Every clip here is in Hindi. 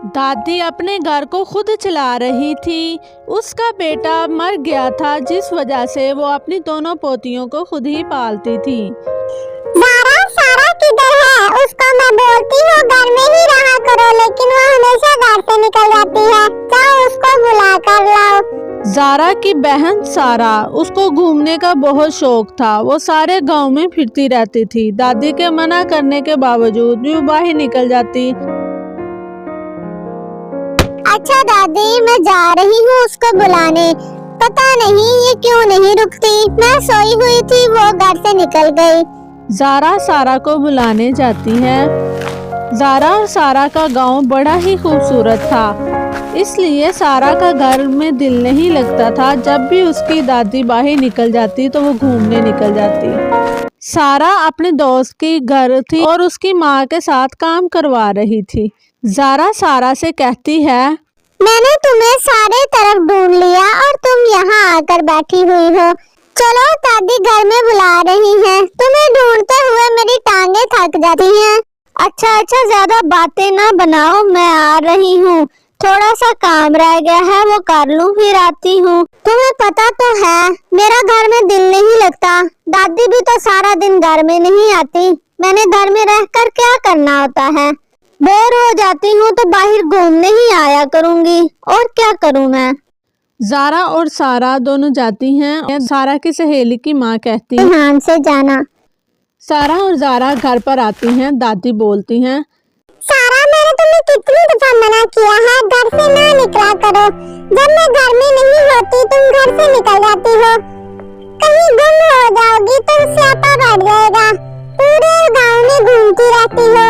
दादी अपने घर को खुद चला रही थी। उसका बेटा मर गया था, जिस वजह से वो अपनी दोनों पोतियों को खुद ही पालती थी। ज़ारा, सारा किधर है? उसको मैं बोलती हूँ घर में ही रहा करो, लेकिन वो हमेशा घर से निकल जाती है। जाओ उसको बुला कर लाओ। ज़ारा की बहन सारा, उसको घूमने का बहुत शौक था। वो सारे गांव में फिरती रहती थी। दादी के मना करने के बावजूद भी वो बाहर निकल जाती। अच्छा दादी, मैं जा रही हूँ उसको बुलाने। पता नहीं ये क्यों नहीं रुकती। मैं सोई हुई थी, वो घर से निकल गई। ज़ारा सारा को बुलाने जाती है। ज़ारा और सारा का गांव बड़ा ही खूबसूरत था, इसलिए सारा का घर में दिल नहीं लगता था। जब भी उसकी दादी बाहर निकल जाती तो वो घूमने निकल जाती। सारा अपने दोस्त के घर थी और उसकी माँ के साथ काम करवा रही थी। ज़ारा सारा से कहती है, मैंने तुम्हें सारे तरफ ढूंढ लिया और तुम यहाँ आकर बैठी हुई हो। चलो, दादी घर में बुला रही हैं। तुम्हें ढूंढते हुए मेरी टांगे थक जाती हैं। अच्छा, ज्यादा बातें ना बनाओ, मैं आ रही हूँ। थोड़ा सा काम रह गया है, वो कर लूँ, फिर आती हूँ। तुम्हें पता तो है मेरा घर में दिल नहीं लगता। दादी भी तो सारा दिन घर में नहीं आती। मैंने घर में रहकर क्या करना होता है? बोर हो जाती हूँ तो बाहर घूमने ही आया करूँगी, और क्या करूँ मैं। ज़ारा और सारा दोनों जाती हैं। सारा की सहेली की माँ कहती है, ध्यान से जाना। सारा और ज़ारा घर पर आती हैं। दादी बोलती हैं, सारा, मैंने तुम्हें कितनी दफा मना किया है घर से ना निकला करो। जब मैं घर में नहीं होती तुम घर से निकल जाती हो। कहीं गुम हो जाओगी तो स्यापा बढ़ जाएगा। पूरे गांव में घूमती रहती हो।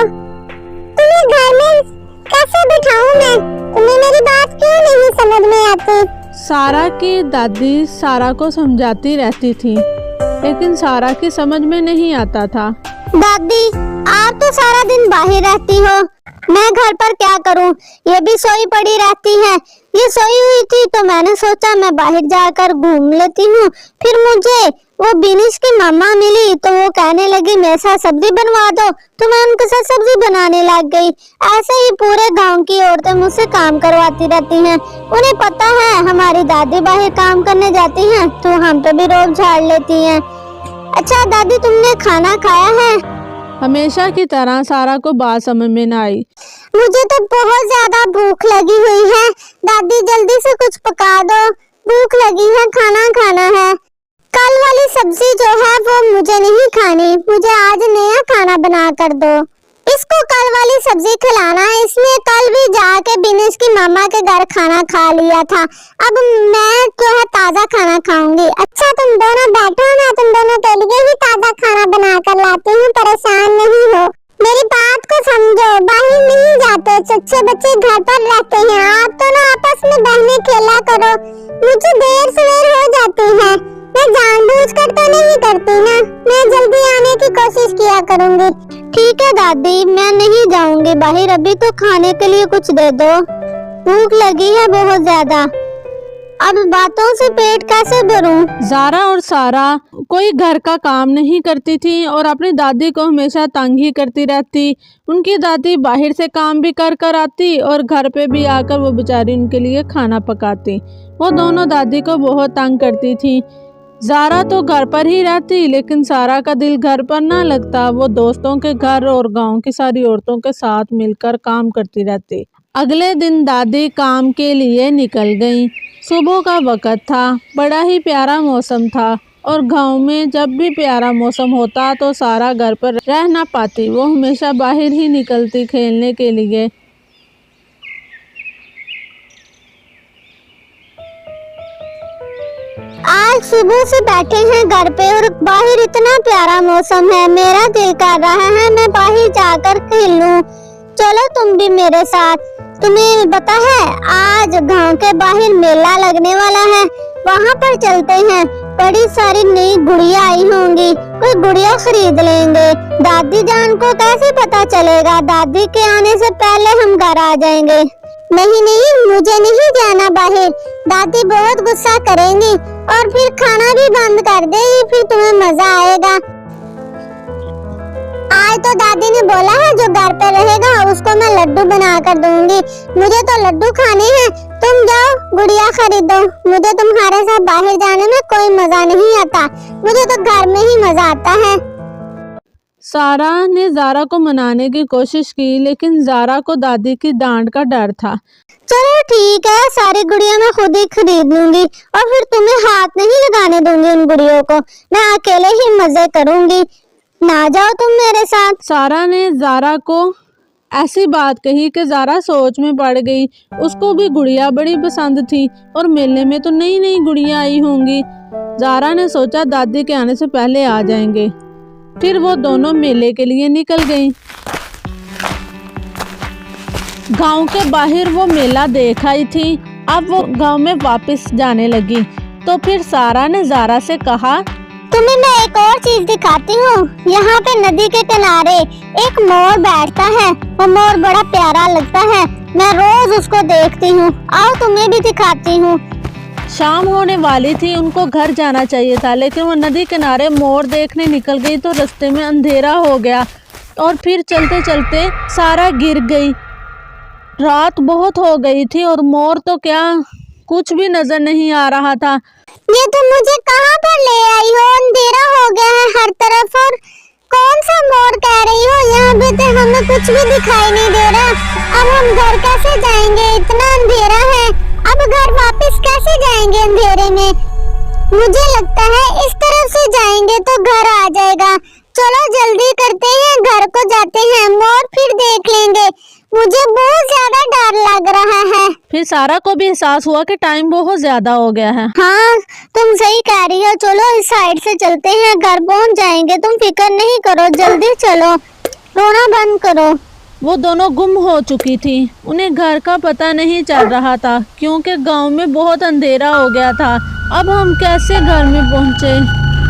तुम्हें घर में कैसे बिठाऊं मैं? तुम्हें मेरी बात क्यों नहीं समझ में आती? सारा की दादी सारा को समझाती रहती थी, लेकिन सारा की समझ में नहीं आता था। दादी, आप तो सारा दिन बाहर रहती हो, मैं घर पर क्या करूं? ये भी सोई पड़ी रहती है। ये सोई हुई थी तो मैंने सोचा मैं बाहर जाकर घूम लेती हूँ। फिर मुझे वो बिनिश की मामा मिली तो वो कहने लगी मेरे साथ सब्जी बनवा दो, तो मैं उनके साथ सब्जी बनाने लग गई। ऐसे ही पूरे गांव की औरतें मुझसे काम करवाती रहती हैं। उन्हें पता है हमारी दादी बाहर काम करने जाती हैं, तो हम तो भी रोब झाड़ लेती हैं। अच्छा दादी, तुमने खाना खाया है? हमेशा की तरह सारा को बात समझ में न आई। मुझे तो बहुत ज्यादा भूख लगी हुई है। दादी जल्दी से कुछ पका दो, भूख लगी है, खाना खाना है। कल वाली सब्जी जो है वो मुझे नहीं खानी, मुझे आज नया खाना बना कर दो। इसको कल वाली सब्जी खिलाना है। इसने कल भी जाके बिनेश की मामा के घर खाना खा लिया था। अब मैं जो है ताजा खाना खाऊंगी। अच्छा तुम दोनों बैठो, मैं तुम दोनों के लिए ही ताजा खाना बना कर लाती हूँ, परेशान नहीं हो। मेरी बात को समझो, बाहर नहीं जाते, अच्छे बच्चे घर पर रहते हैं। आप तो ना आपस में बहनें खेला करो। मुझे देर सवेर हो जाती है, मैं जानबूझकर तो नहीं करती ना। मैं जल्दी आने की कोशिश किया करूंगी। ठीक है दादी, मैं नहीं जाऊंगी बाहर, अभी तो खाने के लिए कुछ दे दो, भूख लगी है बहुत ज्यादा। अब बातों से पेट कैसे भरूं? ज़ारा और सारा कोई घर का काम नहीं करती थी और अपनी दादी को हमेशा तंग ही करती रहती। उनकी दादी बाहर से काम भी कर कर आती और घर पे भी आकर वो बेचारी उनके लिए खाना पकाती। वो दोनों दादी को बहुत तंग करती थी। ज़ारा तो घर पर ही रहती, लेकिन सारा का दिल घर पर ना लगता। वो दोस्तों के घर और गांव की सारी औरतों के साथ मिलकर काम करती रहती। अगले दिन दादी काम के लिए निकल गईं। सुबह का वक़्त था, बड़ा ही प्यारा मौसम था और गांव में जब भी प्यारा मौसम होता तो सारा घर पर रह ना पाती। वो हमेशा बाहर ही निकलती खेलने के लिए। आज सुबह से बैठे हैं घर पे और बाहर इतना प्यारा मौसम है। मेरा दिल कर रहा है मैं बाहर जाकर खेलूं। चलो तुम भी मेरे साथ। तुम्हें पता है आज गांव के बाहर मेला लगने वाला है, वहां पर चलते हैं। बड़ी सारी नई गुड़िया आई होंगी, कोई गुड़िया खरीद लेंगे। दादी जान को कैसे पता चलेगा? दादी के आने से पहले हम घर आ जाएंगे। नहीं नहीं, मुझे नहीं जाना बाहर, दादी बहुत गुस्सा करेंगी और फिर खाना भी बंद कर देगी, फिर तुम्हें मजा आएगा। आज तो दादी ने बोला है जो घर पे रहेगा उसको मैं लड्डू बना कर दूंगी। मुझे तो लड्डू खाने हैं। तुम जाओ गुड़िया खरीदो। मुझे तुम्हारे साथ बाहर जाने में कोई मजा नहीं आता। मुझे तो घर में ही मजा आता है। सारा ने ज़ारा को मनाने की कोशिश की, लेकिन ज़ारा को दादी की डांट का डर था। चलो ठीक है, सारी गुड़िया मैं खुद ही खरीद लूंगी और फिर तुम्हें हाथ नहीं लगाने दूंगी उन गुड़ियों को। मैं अकेले ही मजे करूंगी, ना जाओ तुम मेरे साथ। सारा ने ज़ारा को ऐसी बात कही कि ज़ारा सोच में पड़ गई। उसको भी गुड़िया बड़ी पसंद थी और मेले में तो नई नई गुड़िया आई होंगी। ज़ारा ने सोचा दादी के आने से पहले आ जाएंगे। फिर वो दोनों मेले के लिए निकल गईं। गांव के बाहर वो मेला देख आई थी। अब वो गांव में वापस जाने लगी तो फिर सारा ने ज़ारा से कहा, तुम्हें मैं एक और चीज दिखाती हूँ। यहाँ पे नदी के किनारे एक मोर बैठता है। वो मोर बड़ा प्यारा लगता है। मैं रोज उसको देखती हूँ। आओ तुम्हें भी दिखाती हूँ। शाम होने वाली थी, उनको घर जाना चाहिए था, लेकिन वो नदी किनारे मोर देखने निकल गई तो रास्ते में अंधेरा हो गया और फिर चलते चलते सारा गिर गई। रात बहुत हो गई थी और मोर तो क्या कुछ भी नजर नहीं आ रहा था। ये तुम मुझे कहाँ पर ले आई हो? अंधेरा हो गया है हर तरफ और कौन सा मोर कह रही हो? यहाँ पे तो हमें कुछ भी दिखाई नहीं दे रहा। अब हम घर कैसे जाएंगे? इतना अंधेरा है। अब घर वापस कैसे जाएंगे अंधेरे में? मुझे लगता है इस तरफ से जाएंगे तो घर आ जाएगा। चलो जल्दी करते हैं, घर को जाते हैं। मोर फिर देख लेंगे। मुझे बहुत ज्यादा डर लग रहा है। फिर सारा को भी एहसास हुआ कि टाइम बहुत ज्यादा हो गया है। हाँ तुम सही कह रही हो। चलो इस साइड से चलते हैं, घर पहुंच जाएंगे। तुम फिक्र नहीं करो, जल्दी चलो, रोना बंद करो। वो दोनों गुम हो चुकी थी। उन्हें घर का पता नहीं चल रहा था क्योंकि गांव में बहुत अंधेरा हो गया था। अब हम कैसे घर में पहुंचे,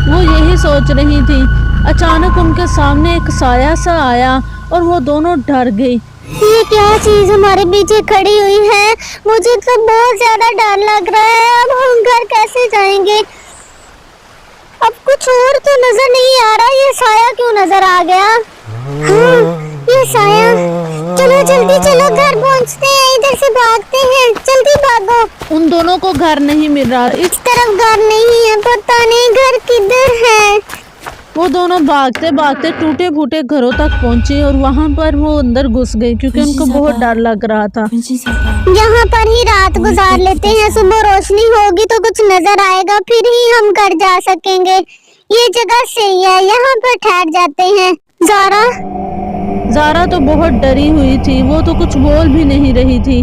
वो यही सोच रही थी। अचानक उनके सामने एक साया सा आया और वो दोनों डर गई। ये क्या चीज हमारे पीछे खड़ी हुई है? मुझे तो बहुत ज्यादा डर लग रहा है। अब हम घर कैसे जाएंगे? अब कुछ और तो नजर नहीं आ रहा। ये साया क्यों नजर आ गया? हाँ, ये साया। चलो जल्दी चलो, घर पहुंचते हैं। इधर से भागते हैं, जल्दी भागो। उन दोनों को घर नहीं मिल रहा। इस तरफ घर नहीं है, पता नहीं घर किधर है। वो दोनों भागते भागते टूटे फूटे घरों तक पहुंचे और वहां पर वो अंदर घुस गई क्योंकि उनको बहुत डर लग रहा था। यहाँ पर ही रात गुजार लेते हैं। सुबह रोशनी होगी तो कुछ नजर आएगा, फिर ही हम घर जा सकेंगे। ये जगह सही है, यहाँ पर ठहर जाते हैं। ज़ारा तो बहुत डरी हुई थी। वो तो कुछ बोल भी नहीं रही थी।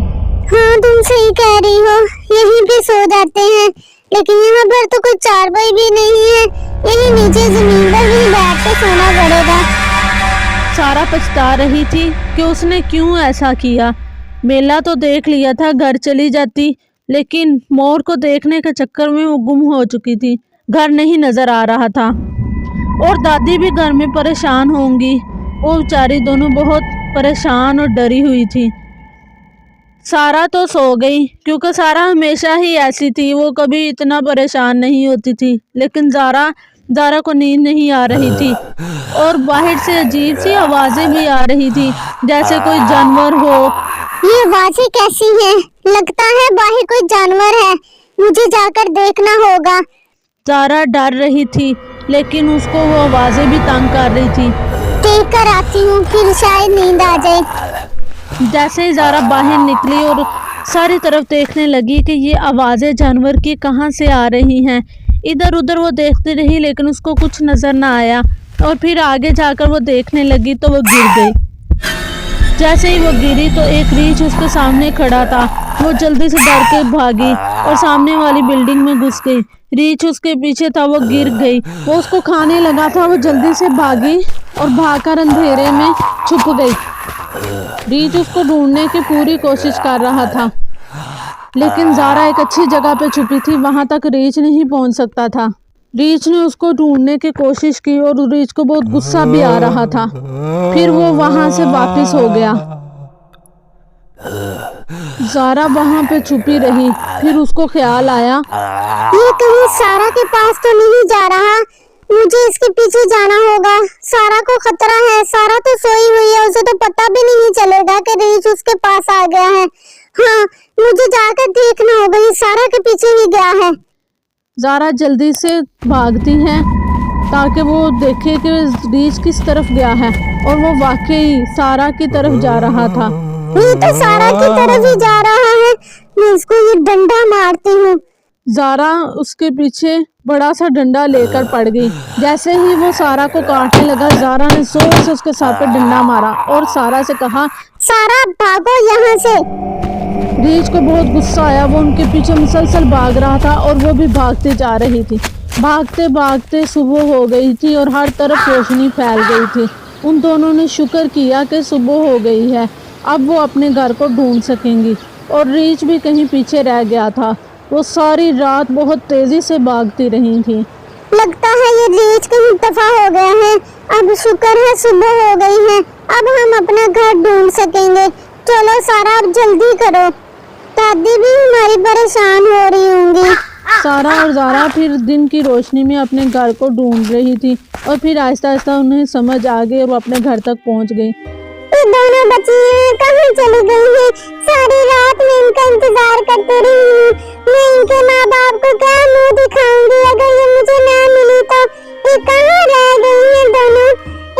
हाँ तुम सही कह रही हो, यहीं पे सो जाते हैं। लेकिन यहाँ पर तो कुछ चारपाई भी नहीं है। यही नीचे जमीन पर ही बैठ के सोना पड़ेगा। सारा पछता रही थी कि उसने क्यों ऐसा किया। मेला तो देख लिया था, घर चली जाती, लेकिन मोर को देखने के चक्कर में वो गुम हो चुकी थी। घर नहीं नजर आ रहा था और दादी भी घर में परेशान होंगी। वो बेचारी दोनों बहुत परेशान और डरी हुई थी। सारा तो सो गई क्योंकि सारा हमेशा ही ऐसी थी, वो कभी इतना परेशान नहीं होती थी। लेकिन ज़ारा को नींद नहीं आ रही थी और बाहर से अजीब सी आवाज़ें भी आ रही थी जैसे कोई जानवर हो। ये आवाज़ें कैसी हैं? लगता है बाहर कोई जानवर है। मुझे जाकर देखना होगा। ज़ारा डर रही थी लेकिन उसको वो आवाज़ें भी तंग कर रही थी। देख कर आती हूँ, फिर शायद नींद आ जाए। जैसे ही ज़ारा बाहर निकली और सारी तरफ देखने लगी कि ये आवाज़ें जानवर की कहाँ से आ रही हैं। इधर उधर वो देखती रही लेकिन उसको कुछ नज़र ना आया और फिर आगे जाकर वो देखने लगी तो वो गिर गई। जैसे ही वो गिरी तो एक रीछ उसके सामने खड़ा था। वो जल्दी से डर के भागी और सामने वाली बिल्डिंग में घुस गई। रीछ उसके पीछे था, वो गिर गई। वो उसको खाने लगा था। वो जल्दी से भागी और भागकर अंधेरे में छुप गई। रीछ उसको ढूंढने की पूरी कोशिश कर रहा था लेकिन ज़ारा एक अच्छी जगह पे छुपी थी, वहां तक रीछ नहीं पहुंच सकता था। रीछ ने उसको ढूंढने की कोशिश की और रीछ को बहुत गुस्सा भी आ रहा था। फिर वो वहां से वापस हो गया। ज़ारा वहां पे छुपी रही। फिर उसको ख्याल आया, ये कहीं सारा के पास तो नहीं जा रहा। मुझे इसके पीछे जाना होगा। सारा को खतरा है। सारा तो सोई हुई है, उसे तो पता भी नहीं चलेगा कि रीच उसके पास आ गया है। हाँ, मुझे जाकर देखना होगा, ये सारा के पीछे ही गया है। ज़ारा जल्दी से भागती है ताकि वो देखे कि रीच किस तरफ गया है, और वो वाकई सारा की तरफ जा रहा था। ये तो सारा की तरफ ही जा रहा है। मैं उसको ये डंडा मारती हूँ। ज़ारा उसके पीछे बड़ा सा डंडा लेकर पड़ गई। जैसे ही वो सारा को काटने लगा, ज़ारा ने जोर से उसके सर पे डंडा मारा और सारा से कहा, सारा भागो यहाँ से। रीच को बहुत गुस्सा आया। वो उनके पीछे मुसलसल भाग रहा था और वो भी भागती जा रही थी। भागते भागते सुबह हो गई थी और हर तरफ रोशनी फैल गई थी। उन दोनों ने शुक्र किया कि सुबह हो गई है, अब वो अपने घर को ढूंढ सकेंगी। और रीच भी कहीं पीछे रह गया था। वो सारी रात बहुत तेजी से भागती रही थी। लगता है ये रीच कहीं दफा हो गया है। अब शुक्र है सुबह हो गई है, अब हम अपना घर ढूंढ सकेंगे। चलो सारा, अब जल्दी करो, दादी भी हमारी परेशान हो रही होंगी। सारा और ज़ारा फिर दिन की रोशनी में अपने घर को ढूंढ रही थी और फिर आहिस्ता आहिस्ता उन्हें समझ आ गई और वो अपने घर तक पहुंच गई। ये दोनों बच्चियां कहाँ चली गई हैं? सारी रात मैं इनका इंतजार करती रही हूँ। मैं इनके माँ बाप को क्या मुंह दिखाऊंगी अगर ये मुझे ना मिली तो? ये कहाँ रह गई हैं दोनों?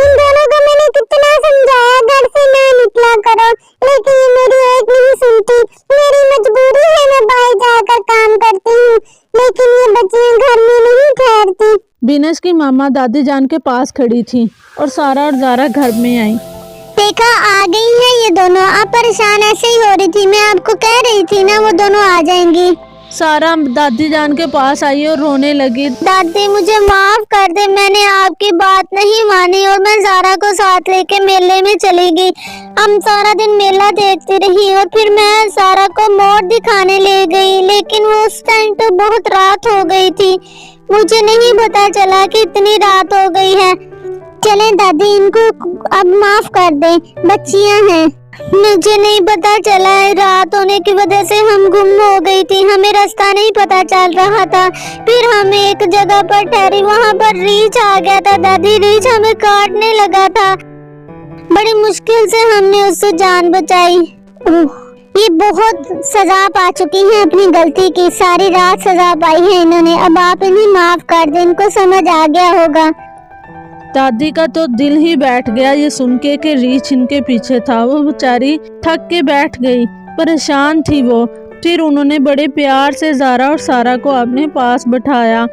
इन दोनों को मैंने कितना समझाया घर से ना निकला करो, लेकिन ये मेरी एक नहीं सुनती। मेरी मजबूरी है, मैं बाहर जाकर काम करती हूँ, लेकिन ये बच्चियां घर में नहीं ठहरती। बिनश की मामा दादी जान के पास खड़ी थी और सारा और ज़ारा घर में आई। देखा, आ गई है ये दोनों। आप परेशान ऐसे ही हो रही थी, मैं आपको कह रही थी ना वो दोनों आ जाएंगी। सारा दादी जान के पास आई और रोने लगी। दादी मुझे माफ कर दे, मैंने आपकी बात नहीं मानी और मैं ज़ारा को साथ लेके मेले में चली गई। हम सारा दिन मेला देखती रही और फिर मैं ज़ारा को मोर दिखाने ले गई, लेकिन वो उस टाइम तो बहुत रात हो गई थी। मुझे नहीं पता चला कि इतनी रात हो गई है। चलें दादी, इनको अब माफ कर दें, बच्चियां हैं। मुझे नहीं पता चला है, रात होने की वजह से हम गुम हो गई थी, हमें रास्ता नहीं पता चल रहा था। फिर हम एक जगह पर ठहरी, वहाँ पर रीछ आ गया था दादी। रीछ हमें काटने लगा था, बड़ी मुश्किल से हमने उससे जान बचाई। ये बहुत सजा पा चुकी हैं अपनी गलती की। सारी रात सजा पाई है इन्होंने। अब आप इन्हें माफ कर दें, इनको समझ आ गया होगा। दादी का तो दिल ही बैठ गया ये सुन के कि रीछ इनके पीछे था। वो बेचारी थक के बैठ गई, परेशान थी वो। फिर उन्होंने बड़े प्यार से ज़ारा और सारा को अपने पास बिठाया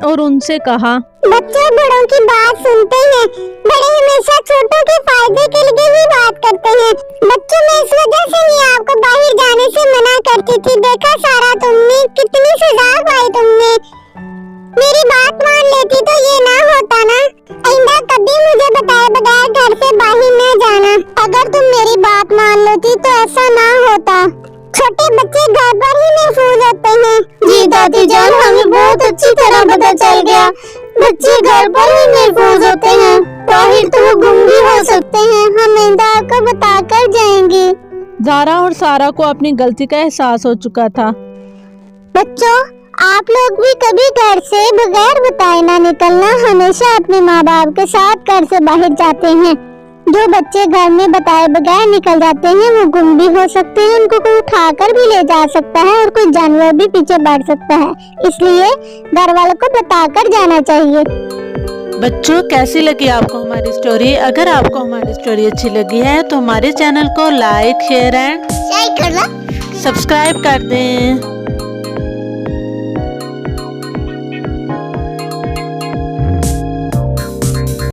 और उनसे कहा, बच्चे बड़ों की बात सुनते हैं, बड़े हमेशा छोटों के फायदे के लिए ही बात करते हैं। बच्चों, मैं इस वजह से ही आपको बाहर जाने से मना करती थी। देखा सारा, तुमने कितनी सजा पाई। तुमने मेरी बात मान लेती तो ये ना होता ना। आइंदा कभी मुझे बताए बगैर घर से बाहर न जाना। अगर तुम मेरी बात मान लेती तो ऐसा ना होता। छोटे बच्चे घर पर ही महफूज होते हैं। जी दादी जान, हमें बहुत अच्छी तरह पता चल गया, बच्चे घर पर ही महफूज होते हैं, बाहर तो वो गुम भी हो सकते हैं। हम आइंदा आपको बताकर जाएंगे। ज़ारा और सारा को अपनी गलती का एहसास हो चुका था। बच्चों, आप लोग भी कभी घर से बगैर बताए ना निकलना। हमेशा अपने माँ बाप के साथ घर से बाहर जाते हैं। जो बच्चे घर में बताए बगैर निकल जाते हैं वो गुम भी हो सकते हैं, उनको कोई उठाकर भी ले जा सकता है और कोई जानवर भी पीछे बढ़ सकता है। इसलिए घर वालों को बताकर जाना चाहिए। बच्चों, कैसी लगी आपको हमारी स्टोरी? अगर आपको हमारी स्टोरी अच्छी लगी है तो हमारे चैनल को लाइक, शेयर एंड करना, सब्सक्राइब कर दें।